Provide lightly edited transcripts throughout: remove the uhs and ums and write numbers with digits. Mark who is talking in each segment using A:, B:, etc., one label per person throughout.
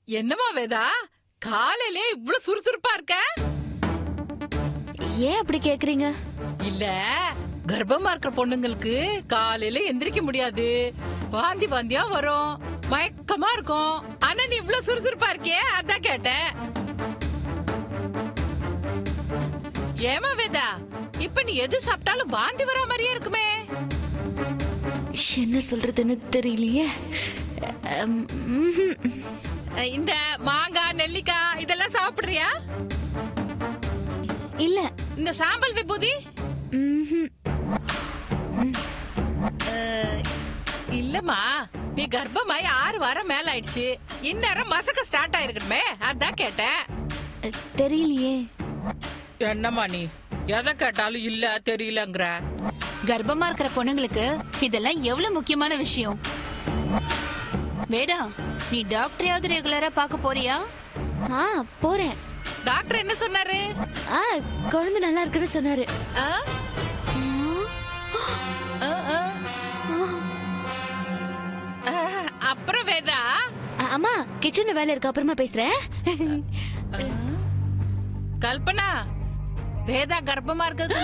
A: என்னமா வேதா, காலையிலே இவ்ளோ சுறுசுறுப்பா இருக்க?
B: ஏன் அப்படி கேக்குறீங்க?
A: இல்ல, கர்ப்பமா இருக்கிற பொண்ணுங்களுக்கு காலையில எந்திரிக்க முடியாது, வாந்தி வாந்தியா வரும், மயக்கமா இருக்கும். ஆனா நீ இவ்ளோ சுறுசுறுப்பா இருக்கியே, அதான் கேட்டேன். ஏமா வேதா, இப்ப நீ எது சாப்பிட்டாலும் வாந்தி வரா மாதிரியே இருக்குமே.
B: என்ன சொல்றதுன்னு தெரியலையே.
A: இந்த மாங்காய், நெல்லிக்காய் இதெல்லாம் சாப்பிடுறியா?
B: இல்ல.
A: இந்த சாம்பல் விபூதி இல்லம்மா, நீ கர்ப்பமாயி 6 வாரம் மேல ஆயிடுச்சு, இந்நேரம் மசக்க ஸ்டார்ட் ஆயிருக்கணுமே, அதான் கேட்டேன்.
B: தெரியலையே.
A: என்னம்மா நீ எதை கேட்டாலும் இல்ல தெரியலங்கிற?
C: கர்ப்பமா இருக்கிற பொண்ணுங்களுக்கு இதெல்லாம் எவ்வளவு முக்கியமான விஷயம். வேதா, நீ டாக்டரையாவது ரெகுலரா பார்க்க போறியா?
B: போறேன்.
A: டாக்டர் என்ன சொன்னாரு?
B: குழந்தை நல்லா இருக்குன்னு சொன்னாரு.
A: ஆ? ஆ, ஆ. அப்புறம் வேதா,
B: அம்மா கிச்சன்ல வேலை இருக்கு, அப்புறமா பேசுறேன்.
A: கல்பனா, வேதா கர்ப்பமா இருக்கிறது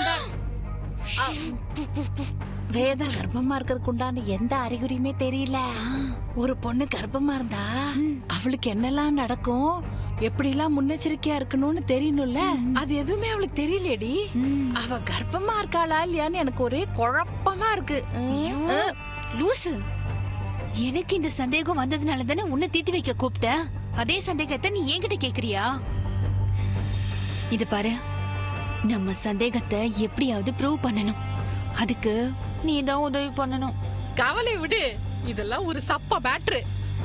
A: வேதா கர்ப்பமா இருக்கிறதுக்கு உண்டான எந்த அறிகுறியுமே தெரியல. ஒரு பொண்ணு கர்ப்பமா இருந்தா அவளுக்கு என்னெல்லாம் நடக்கும், எப்படி எல்லாம் முன்னெச்சரிக்கையா இருக்கணும்னு தெரியணும்ல, அது எதுவுமே அவளுக்கு தெரியலடி. அவ கர்ப்பமா இருக்காளா இல்லையான்னு எனக்கு ஒரே குழப்பமா இருக்கு.
C: லூசு, எனக்கு இந்த சந்தேகம் வந்ததுனால தானே உன்னை தீர்த்து வைக்க கூப்பிட்ட. அதே சந்தேகத்தை நீ என்கிட்ட கேக்குறியா? இது பாரு, நம்ம சந்தேகத்தை எப்படியாவது ப்ரூவ் பண்ணணும். அதுக்கு நீ தான் உதவி பண்ணணும்.
A: கவலை விடு, இதெல்லாம் ஒரு சப்ப மேட்ரு.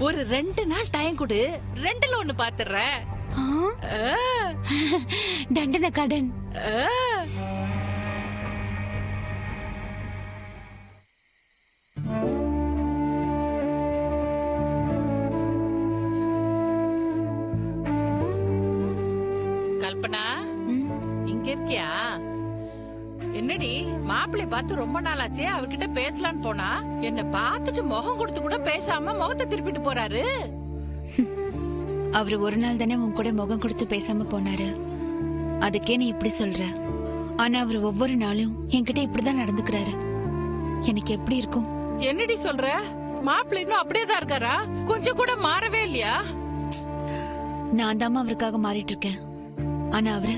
A: ஒரு 2 நாள் டைம் கொடு, 2ல 1 பாத்துறேன்.
C: தண்டனை கடன்.
A: கல்பனா, இங்க இருக்கியா? என்னடி, மாப்பிள்ளை பார்த்து ரொம்ப நாள் ஆச்சே, அவர்கிட்ட பேசலான்னு போனா என்ன பார்த்துட்டு முகம் கொடுத்து கூட பேசாம முகத்தை திருப்பிட்டு போறாரு.
C: அவரு ஒரு நாள் தானே உன் கூட முகம் கொடுத்து பேசாம போனாரு, அதுக்கே நீ இப்படி சொல்ற. ஆனா அவரு ஒவ்வொரு நாளும் என்கிட்ட இப்படிதான் நடந்துக்கிறாரு. எனக்கு எப்படி இருக்கும்?
A: என்னடி சொல்ற? மாப்பிள்ளை இன்னும் அப்படியேதான் இருக்காரா? கொஞ்சம் கூட மாறவே இல்லையா?
C: நான் தாமா அவருக்காக மாறிட்டு இருக்கேன். ஆனா அவரு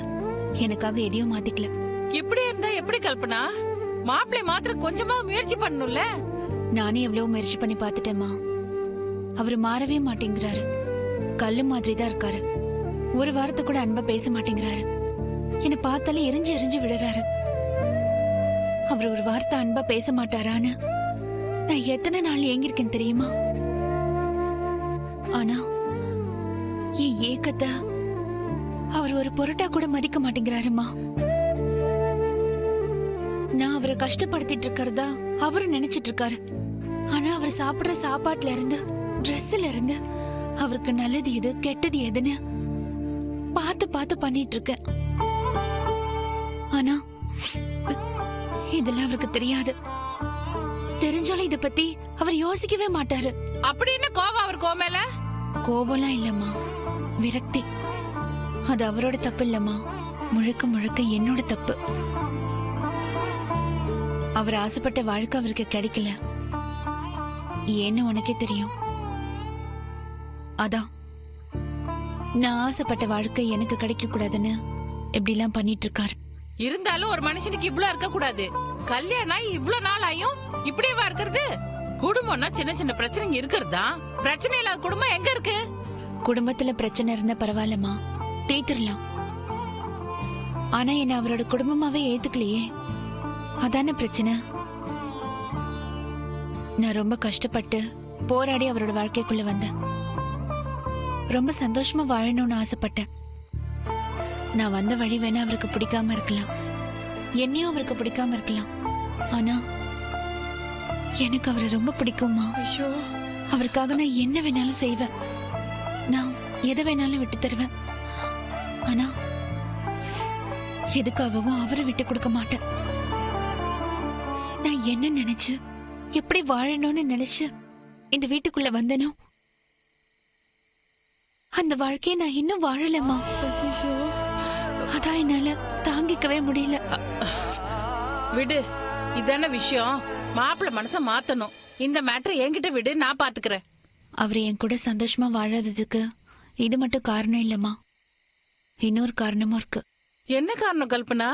C: எனக்காக எதையும் மாத்திக்கல.
A: இப்படி இருந்தா எப்படி கல்பனா? மாப்பிள்ளை மாத்திர கொஞ்சமா முயற்சி பண்ணணும்ல.
C: நானே எவ்வளவு முயற்சி பண்ணி பாத்துட்டேமா, அவரு மாறவே மாட்டேங்கிறாரு. கல்லு மாதிரி தான் இருக்காரு. ஒரு வாரத்தை கூட அன்பா பேச மாட்டேங்கிறாரு. என்ன பார்த்தாலே எரிஞ்சு எரிஞ்சு விடுறாரு. அவர் ஒரு வார்த்தை அன்பா பேச மாட்டாரான்னு நான் எத்தனை நாள் ஏங்கிருக்கேன் தெரியுமா? ஆனா என் ஏக்கத்தை அவர் ஒரு பொருட்டா கூட மதிக்க மாட்டேங்கிறாருமா. நான் அவரை கஷ்டப்படுத்திட்டு இருக்கிறதா அவரு நினைச்சிட்டு இருக்காரு. ஆனா அவர் சாப்பிடுற சாப்பாட்டுல இருந்து, ட்ரெஸ்ல இருந்து, அவருக்கு நல்லது எது கெட்டது எதுன்னு பார்த்து பார்த்து பண்ணிட்டு இருக்கேன். ஆனா இதெல்லாம் அவருக்கு தெரியாது. தெரிஞ்சாலும் இத பத்தி அவர் யோசிக்கவே மாட்டாரு.
A: அப்படி என்ன கோவம் அவர் கோமேல?
C: கோவம்லாம் இல்லம்மா, விரக்தி. அது அவரோட தப்பு இல்லம்மா, முழுக்க முழுக்க என்னோட தப்பு. அவர் ஆசைப்பட்ட வாழ்க்கை அவருக்கு கிடைக்கல, ஏன்னு உனக்கே தெரியும். அதான் நான் ஆசைப்பட்ட வாழ்க்கை எனக்கு கிடைக்க கூடாதுன்னு இப்படி எல்லாம் பண்ணிட்டு இருக்காரு.
A: இருந்தாலும் ஒரு மனுஷனுக்கு இவ்ளோ இருக்க கூடாது. கல்யாணம் ஆகி இவ்ளோ நாள் ஆயும் இப்படியேவா இருக்கிறது? குடும்பம்னா சின்ன சின்ன பிரச்சனைங்க இருக்கிறதா. பிரச்சனை இல்லாத குடும்பம் எங்க இருக்கு?
C: குடும்பத்துல பிரச்சனை இருந்தா பரவாயில்லம்மா, தேய்த்திரலாம். ஆனா என்ன அவரோட குடும்பமாவே ஏத்துக்கலையே, அதான பிரச்சனை. நான் ரொம்ப கஷ்டப்பட்டு போராடி அவரோட வாழ்க்கைக்குள்ள வந்தேன். ரொம்ப சந்தோஷமா வாழணும்னு ஆசைப்பட்டேன். நான் வந்த வழி வேணா அவருக்கு பிடிக்காம இருக்கலாம், என்னையும் அவருக்கு பிடிக்காம இருக்கலாம். ஆனா எனக்கு அவரை ரொம்ப பிடிக்குமா. அவருக்காக நான் என்ன வேணாலும் செய்வேன், நான் எதை வேணாலும் விட்டு தருவேன். ஆனா எதுக்காகவும் அவரை விட்டு கொடுக்க மாட்டேன். நான் என்ன நினைச்சு எப்படி வாழணும்னு நினைச்சு இந்த வீட்டுக்குள்ள வந்தனோ அந்த வாழ்க்கையை நான் இன்னும் வாழலம்மா. அதான் என்னால தாங்கிக்கவே முடியல.
A: விடு, இதான விஷயம். மாப்பிள்ள மனச மாத்தணும். இந்த மேட்டர் என்கிட்ட விடு, நான் பாத்துக்கிறேன்.
C: அவர் என் கூட சந்தோஷமா வாழாததுக்கு இது மட்டும் காரணம் இல்லம்மா, இன்னொரு காரணமும் இருக்கு.
A: என்ன காரணம் கல்பனா?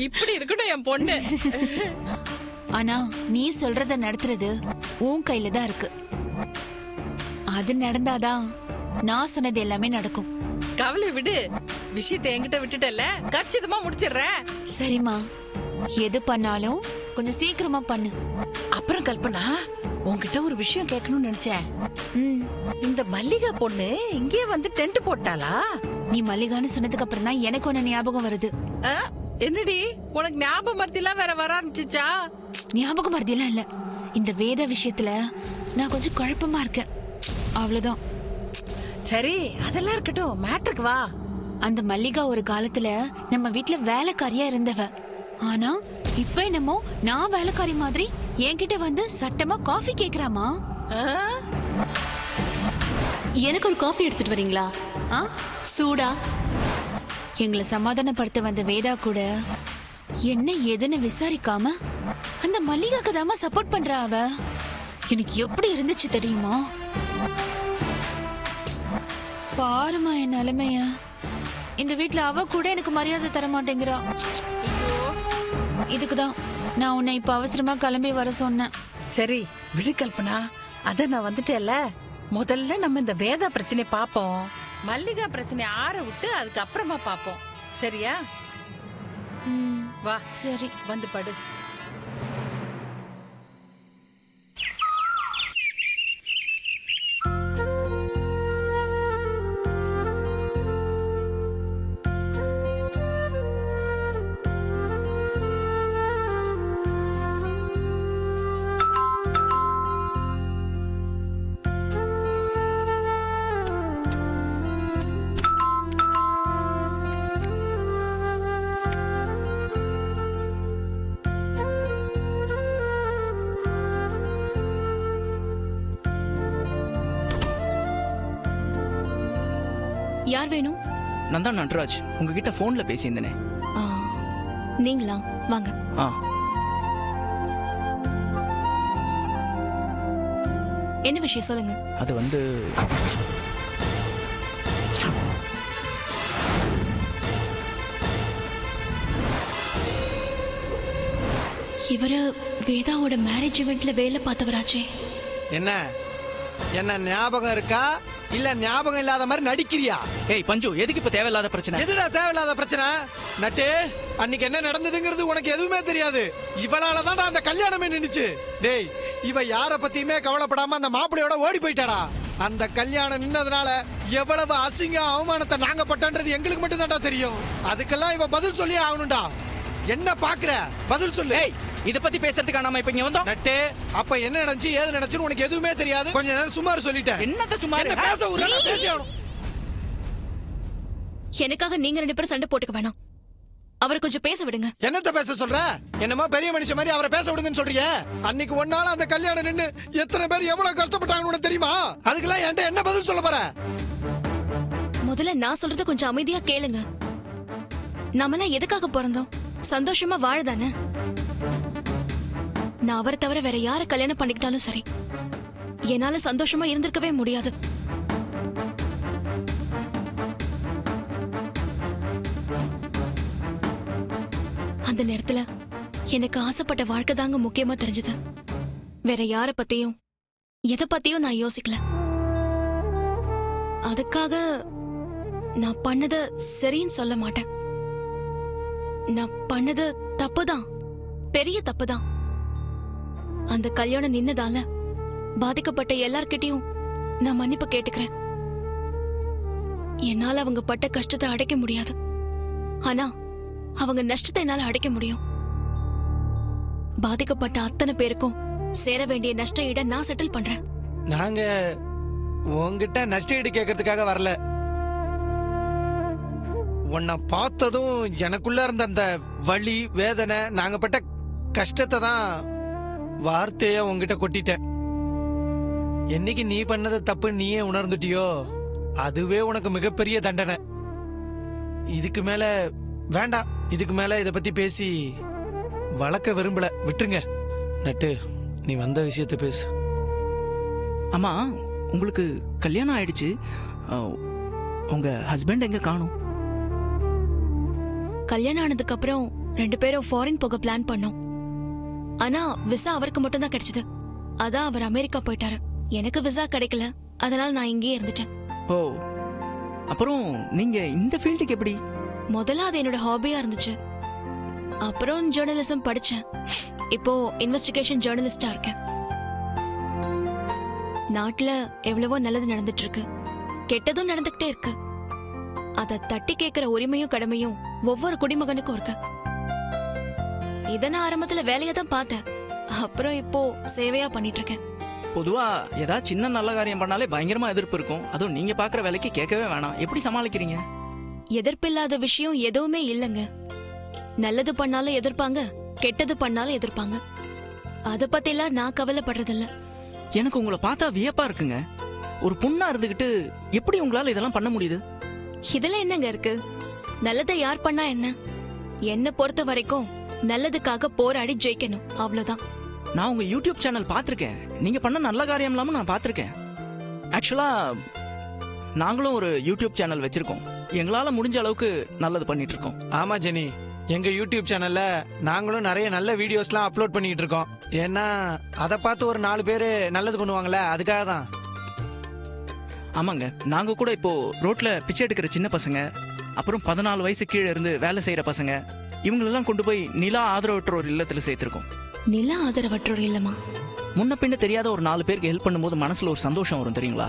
A: இப்படி இருக்கணும் என் பொண்ணு.
C: ஆனா நீ சொல்றத நடத்துறது உன் கையில தான் இருக்கு. அது நடந்தாதான் நான் சொன்னது எல்லாமே நடக்கும்.
A: கவலை விடு, விஷயத்தை என்கிட்ட விட்டுட்டல, கச்சிதமா முடிச்சிடுறேன்.
C: சரிம்மா, எது பண்ணாலும் கொஞ்சம் சீக்கிரமா பண்ணு.
A: அப்புறம் கல்பனா, உன்கிட்ட ஒரு விஷயம் கேட்கணும்னு நினைச்சேன். இந்த மல்லிகா பொண்ணு இங்கே வந்து டென்ட் போட்டாளா?
C: நீ மல்லிகான்னு சொன்னதுக்கு அப்புறம் தான் எனக்கு ஒண்ணு ஞாபகம் வருது.
A: என்னடி, உனக்கு ஞாபகம் மருத்திலாம் வேற வர ஆரம்பிச்சிச்சா?
C: ஞாபகம் மருதியெல்லாம் இல்ல, இந்த வேத விஷயத்துல நான் கொஞ்சம் குழப்பமா இருக்கேன், அவ்வளவுதான்.
A: சரி, அதெல்லாம் இருக்கட்டும், மேட்ருக்கு வா.
C: அந்த மல்லிகா ஒரு காலத்துல நம்ம வீட்டுல வேலைக்காரியா இருந்தவ. ஆனா இப்ப என்னமோ நான் வேலைக்காரி மாதிரி என்கிட்ட வந்து சட்டமா காஃபி கேக்குறாமா.
D: எனக்கு ஒரு காஃபி எடுத்துட்டு வரீங்களா? சூடா?
C: எங்களை சமாதானப்படுத்த வந்த வேதா கூட என்ன ஏதுன்னு விசாரிக்காம அந்த மல்லிகாக்கு தாமா சப்போர்ட் பண்றா அவ. எனக்கு எப்படி இருந்துச்சு தெரியுமா? பாருமா என் நிலைமைய. இந்த வீட்டுல அவ கூட எனக்கு மரியாதை தர மாட்டேங்கிறா. இதுக்குதான் நான் உன்னை இப்ப அவசரமா கிளம்பி வர சொன்னேன்.
A: சரி விடு கல்பனா, அத நான் வந்துட்டேல. முதல்ல நம்ம இந்த வேதா பிரச்சனை பாப்போம். மல்லிகா பிரச்சனை ஆற விட்டு அதுக்கப்புறமா பாப்போம். சரியா? வா.
C: சரி,
A: வந்து படு.
D: யார் வேணும்?
E: நான் தான் நட்ராஜ், உங்ககிட்ட போன்ல பேசியிருந்தேனே.
D: நீங்களா வாங்க.
E: ஆ
D: என்ன விஷயம் சொல்லுங்க.
E: அது வந்து
D: இவரு வேதாவோட மேரேஜ் இவெண்ட்ல வேலை பார்த்தவராச்சே.
F: என்ன என்ன ஞாபகம் இருக்கா இல்ல ஞாபகம் இல்லாத மாதிரி நடிக்கிறியா?
E: ஏய் பஞ்சு, எதுக்கு இப்ப தேவையில்லாத பிரச்சனை?
F: எதுடா தேவையில்லாத பிரச்சனை? நட்டு, அன்னைக்கு என்ன நடந்ததுங்கிறது உனக்கு எதுவுமே தெரியாது. இவளாலதான் அந்த கல்யாணமே நின்னுச்சு. டேய், இவ யார பத்தியுமே கவலைப்படாம அந்த மாப்பிளையோட ஓடி போயிட்டாடா. அந்த கல்யாணம் நின்னதுனால எவ்வளவு அசிங்க அவமானத்தை நாங்க பட்டோன்றது எங்களுக்கு மட்டும் தான்டா தெரியும். அதுக்கெல்லாம் இவ பதில் சொல்லி ஆகணும்டா. என்ன பாக்குற? பதில் சொல்லு.
E: ஏய், இத பத்தி பேசுறதுக்கு நாம இப்ப இங்க வந்தோம்.
F: நட்டு, அப்ப என்ன நடந்துச்சு ஏது நடந்துச்சு உனக்கு எதுவுமே தெரியாது. கொஞ்ச நேரம் சுமார் சொல்லிட்டேன்.
E: என்னத்த சும்மா
F: என்ன பேச விடுறா? பேசி ஆகணும்.
D: எனக்காக நீங்க 2 பேரும் சண்டை போட்டுக்க வேணாம். அவரை கொஞ்சம் பேச விடுங்க.
F: என்னத்த பேச சொல்ற? என்னமா பெரிய மனுஷன் மாதிரி அவரை பேச விடுங்கன்னு சொல்றீங்க? அன்னைக்கு ஒன்னால அந்த கல்யாணம் நின்னு எத்தனை பேர் எவ்வளவு கஷ்டப்பட்டாங்கன்னு உனக்கு தெரியுமா? அதுக்கெல்லாம் என்கிட்ட என்ன பதில் சொல்ல போற?
D: முதல்ல நான் சொல்றத கொஞ்சம் அமைதியா கேளுங்க. நாமெல்லாம் எதுக்காக பிறந்தோம்? சந்தோஷமா வாழதானே. நான் அவரை தவிர வேற யார கல்யாணம் பண்ணிக்கிட்டாலும் சரி, என்னால சந்தோஷமா இருந்திருக்கவே முடியாது. அந்த நேரத்துல எனக்கு ஆசைப்பட்ட வாழ்க்கை தாங்க முக்கியமா தெரிஞ்சது. வேற யார பத்தியும் எதை பத்தியும் நான் யோசிக்கல. அதுக்காக நான் பண்ணது சரின்னு சொல்ல மாட்டேன். நான் பண்ணது தப்புதான், பெரிய தப்புதான். அந்த கல்யாணம் நின்னதால பாதிக்கப்பட்ட எல்லார்கிட்டயும் நான் மன்னிப்பு கேட்டுக்கிறேன். என்னால அவங்க பட்ட கஷ்டத்தை அடைக்க முடியாது, ஆனா அவங்க நஷ்டத்தை என்னால அடைக்க முடியும். பாதிக்கப்பட்ட அத்தனை பேருக்கும் சேர வேண்டிய நஷ்ட ஈட நான் செட்டில் பண்றேன்.
F: நாங்க உன்கிட்ட நஷ்ட ஈடு கேட்கறதுக்காக வரல. உன்னை பார்த்ததும் எனக்குள்ள இருந்த அந்த வலி வேதனை நாங்க பட்ட கஷ்டத்தை தான் வார்த்தைய உன்கிட்ட கொட்டிட்டேன். என்னைக்கு நீ பண்ணது தப்பு நீயே உணர்ந்துட்டியோ அதுவே உனக்கு மிகப்பெரிய தண்டனை. இதுக்கு மேல வேண்டாம். இதுக்கு மேல இத பத்தி பேசி வளர்க்க விரும்பல. விட்டுருங்க. நட்டு, நீ வந்த விஷயத்த பேசு.
E: ஆமா, உங்களுக்கு கல்யாணம் ஆயிடுச்சு. உங்க ஹஸ்பண்ட் எங்க காணோம்?
D: கல்யாணம் ஆனதுக்கு அப்புறம் 2 பேரும் ஃபாரின் போக பிளான் பண்ணோம். ஆனா விசா அவருக்கு மட்டும் தான் கிடைச்சது. அதான் அவர் அமெரிக்கா போயிட்டாரு. எனக்கு விசா கிடைக்கல, அதனால நான் இங்கேயே இருந்துட்டேன்.
E: ஓ, அப்புறம் நீங்க இந்த ஃபீல்டுக்கு எப்படி?
D: முதல்ல அது என்னோட ஹாபியா இருந்துச்சு. அப்புறம் ஜேர்னலிசம் படிச்சேன். இப்போ இன்வெஸ்டிகேஷன் ஜேர்னலிஸ்டா இருக்கேன். நாட்டுல எவ்வளவோ நல்லது நடந்துட்டு இருக்கு, கெட்டதும் நடந்துகிட்டே இருக்கு. அத தட்டி கேட்கிற உரிமையும் கடமையும் ஒவ்வொரு குடிமகனுக்கும் இருக்கு. இத நான் ஆரம்பத்துல வேலையா தான் பார்த்தேன். அப்புறம் இப்போ சேவையா பண்ணிட்டு இருக்கேன்.
E: பொதுவா ஏதாவது சின்ன நல்ல காரியம் பண்ணாலே பயங்கரமா எதிர்ப்பு இருக்கும். அதுவும் நீங்க பாக்குற வேலைக்கு கேட்கவே வேணாம். எப்படி சமாளிக்கிறீங்க?
D: எதிர்ப்பில்லாத விஷயம் எதுவுமே இல்லைங்க. நல்லது பண்ணாலும் எதிர்ப்பாங்க, கெட்டது பண்ணாலும் எதிர்ப்பாங்க. அத பத்திலாம் நான் கவலைப்படுறதில்ல.
E: எனக்கு உங்களை பார்த்தா வியப்பா இருக்குங்க. ஒரு பொண்ணா இருந்துகிட்டு எப்படி உங்களால இதெல்லாம் பண்ண முடியுது?
D: இதுல என்னங்க இருக்கு? நல்லதை யார் பண்ணா என்ன? என்ன பொறுத்த வரைக்கும் நல்லதுக்காக போராடி ஜெயிக்கணும், அவ்வளவுதான்.
E: நான் உங்க யூடியூப் சேனல் பார்த்திருக்கேன். நீங்க பண்ண நல்ல காரியம் இல்லாம நான் பார்த்திருக்கேன். ஆக்சுவலா நாங்களும் ஒரு யூடியூப் சேனல் வச்சிருக்கோம். எங்களால முடிஞ்ச அளவுக்கு நல்லது பண்ணிட்டு இருக்கோம்.
F: ஆமா ஜெனி, எங்க யூடியூப் சேனல்ல நாங்களும் நிறைய நல்ல வீடியோஸ்லாம் அப்லோட் பண்ணிட்டு இருக்கோம். ஏன்னா அதை பார்த்து ஒரு 4 பேரு நல்லது பண்ணுவாங்கல்ல, அதுக்காக தான்.
E: ஆமாங்க, நாங்க கூட இப்போ ரோட்ல பிச்சை எடுக்கிற சின்ன பசங்க, அப்புறம் 14 வயசு கீழே இருந்து வேலை செய்யற பசங்க, இவங்களெல்லாம் கொண்டு போய் நிலா ஆதரவற்றோர் இல்லத்துல சேர்த்திருக்கோம்.
D: நில ஆதரவற்றோர் இல்லமா?
E: முன்ன பின்ன தெரியாத ஒரு 4 பேருக்கு ஹெல்ப் பண்ணும்போது மனசுல ஒரு சந்தோஷம் வரும் தெரியுங்களா?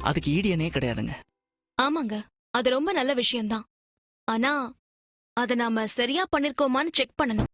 E: அதுக்கு ஈடியனே கிடையாதுங்க.
D: ஆமாங்க, அது ரொம்ப நல்ல விஷயம்தான். ஆனா அத நாம சரியா பண்ணிருக்கோமான்னு செக் பண்ணணும்.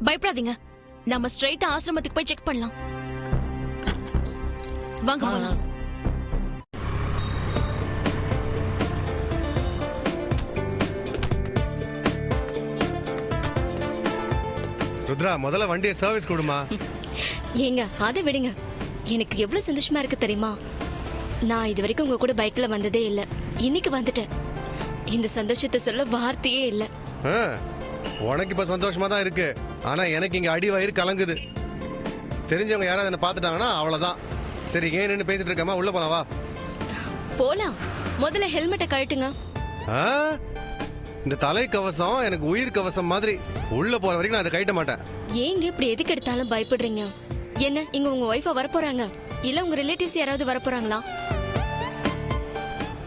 D: பயப்படாதீங்க, நம்ம ஸ்ட்ரைட்டா ஆசிரமத்துக்கு போய் செக் பண்ணலாம். வாங்க போலாம்.
G: ருத்ரா முதல்ல வண்டியை சர்வீஸ் கொடுமா.
D: ஏங்க அதை விடுங்க, எனக்கு எவ்வளவு சந்தோஷமா இருக்கு தெரியுமா? நான் இது வரைக்கும் உங்க கூட பைக்ல வந்ததே இல்ல, இன்னைக்கு வந்துட்டேன். இந்த சந்தோஷத்தை சொல்ல வார்த்தையே இல்ல.
G: உனக்கு இப்ப சந்தோஷமா தான் இருக்கு, ஆனா எனக்கு இங்க அடி வயிறு கலங்குது. தெரிஞ்சவங்க யாராவது என்ன பாத்துட்டாங்கன்னா அவ்வளவுதான். சரி ஏன் நின்று பேசிட்டு இருக்கமா, உள்ள போலாம் வா.
D: போலாம், முதல்ல ஹெல்மெட்டை கழட்டுங்க.
G: இந்த தலை கவசம் எனக்கு உயிர் கவசம் மாதிரி. உள்ள போற வரைக்கும் நான் அதை கட்ட மாட்டேன்.
D: ஏங்க இப்படி எதுக்கு எடுத்தாலும் பயப்படுறீங்க? என்ன இங்க உங்க ஒய்ஃபா வரப்போறாங்க, இல்ல உங்க ரிலேட்டிவ்ஸ் யாராவது வரப்போறாங்களா?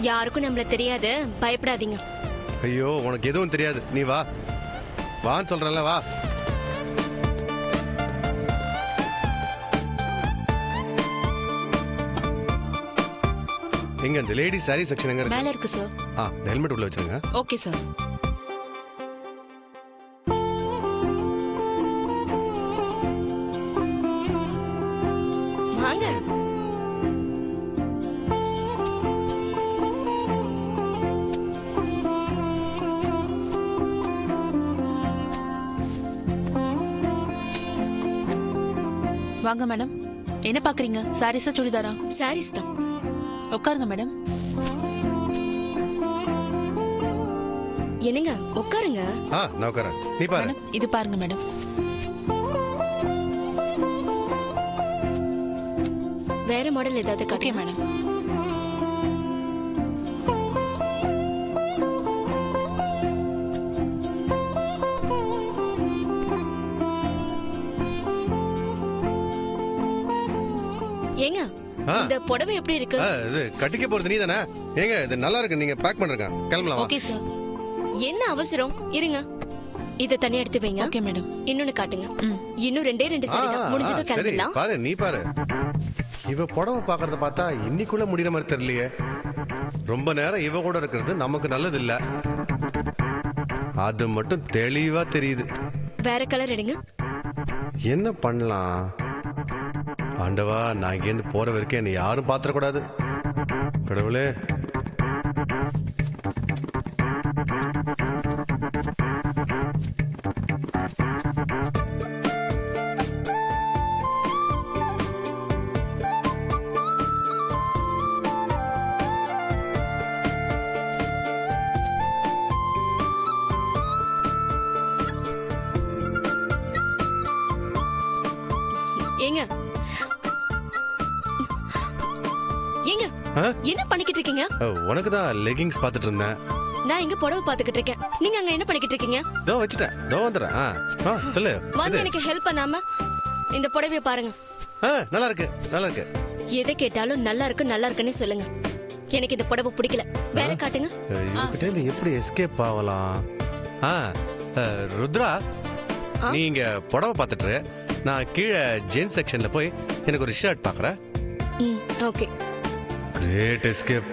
D: யாருக்கும் நம்மள தெரியாது, பயப்படாதீங்க.
G: ஐயோ உனக்கு எதுவும் தெரியாது, நீ வா வான்னு சொல்றல வா. எங்க இந்த லேடி சாரி செக்ஷன் எங்க இருக்கு?
A: மேல இருக்கு சார்.
G: ஹெல்மெட் உள்ள வச்சிருங்க.
A: Okay sir.
D: வாங்க.
A: வாங்க மேடம். என்ன பாக்குறீங்க? சாரீஸா சுடிதாரா?
D: சாரீஸ் தான்.
A: உட்காருங்க மேடம்.
D: என்னங்க உட்காருங்க.
G: நான் உட்காரேன், நீ பாரு.
A: மேடம் இது பாருங்க மேடம்.
D: வேற மாடல் ஏதாவது
A: ஓகே
D: காட்டுங்க.
A: மேடம்.
D: ஏங்க இந்த புடவை எப்படி இருக்கு?
G: இது கட்டிக்க போறது நீ தானே? ஏங்க இது நல்லா இருக்கு, நீங்க பேக் பண்றீங்க, கிளம்பலாம் வா.
A: Okay sir.
D: என்ன அவசரம், இருங்க. இத தனியா எடுத்து வைங்க.
A: Okay madam.
D: இன்னொன்னு காட்டுங்க. இன்னும் ரெண்டு சாரி தான், முடிஞ்சதும்
G: சரி
D: கிளம்பிடலாம்.
G: பாரு, நீ பாரு. இவ புடவை பாக்குறத பார்த்தா இன்னைக்குள்ள முடிகிற மாதிரி தெரியலையே. ரொம்ப நேரம் இவ கூட இருக்கிறது நமக்கு நல்லது இல்ல, அது மட்டும் தெளிவா தெரியுது.
D: வேற கலர் எடுங்க.
G: என்ன பண்ணலாம்? ஆண்டவா, நான் இங்கேருந்து போற வரைக்கும் என்னை யாரும் பாத்திரக்கூடாது. கடவுளே.
D: ஏங்க ஏங்க என்ன பண்ணிக்கிட்டு இருக்கீங்க?
G: உனக்கு தான் லெகிங்ஸ் பாத்துட்டு இருந்தேன்.
D: நான் இங்க புடவை பாத்துக்கிட்டு இருக்கேன், நீங்க அங்க என்ன பண்ணிக்கிட்டு இருக்கீங்க?
G: தோ வச்சுட்டேன், தோ வந்துடுறேன். சொல்லு.
D: வந்து எனக்கு ஹெல்ப் பண்ணாம இந்த புடவைய பாருங்க.
G: நல்லா இருக்கு, நல்லா இருக்கு.
D: எதை கேட்டாலும் நல்லா இருக்கு நல்லா இருக்குன்னு சொல்லுங்க. எனக்கு இந்த புடவை பிடிக்கல, வேற காட்டுங்க.
G: இவகிட்ட இருந்து எப்படி எஸ்கேப் ஆகலாம்? ருத்ரா, நீ இங்க புடவை பாத்துட்டு, நான் கீழே ஜென்ஸ் செக்ஷன்ல போய் எனக்கு ஒரு ஷர்ட் பாக்குறேன்.
D: ஓகே.
G: Great escape.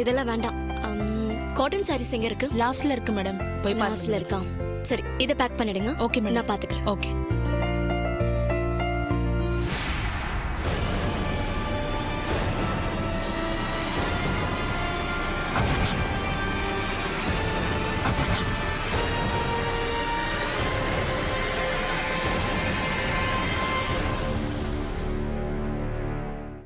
D: இதெல்லாம் வேண்டாம். காட்டன் சாரீஸ் எங்க இருக்கு?
A: லாஸ்ட்ல இருக்கு மேடம், போய்
D: லாஸ்ட்ல இருக்கா? சரி, இத பேக் பண்ணிடுங்க.
A: Okay madam.
D: நான் பாத்துக்கிறேன்.
A: ஓகே.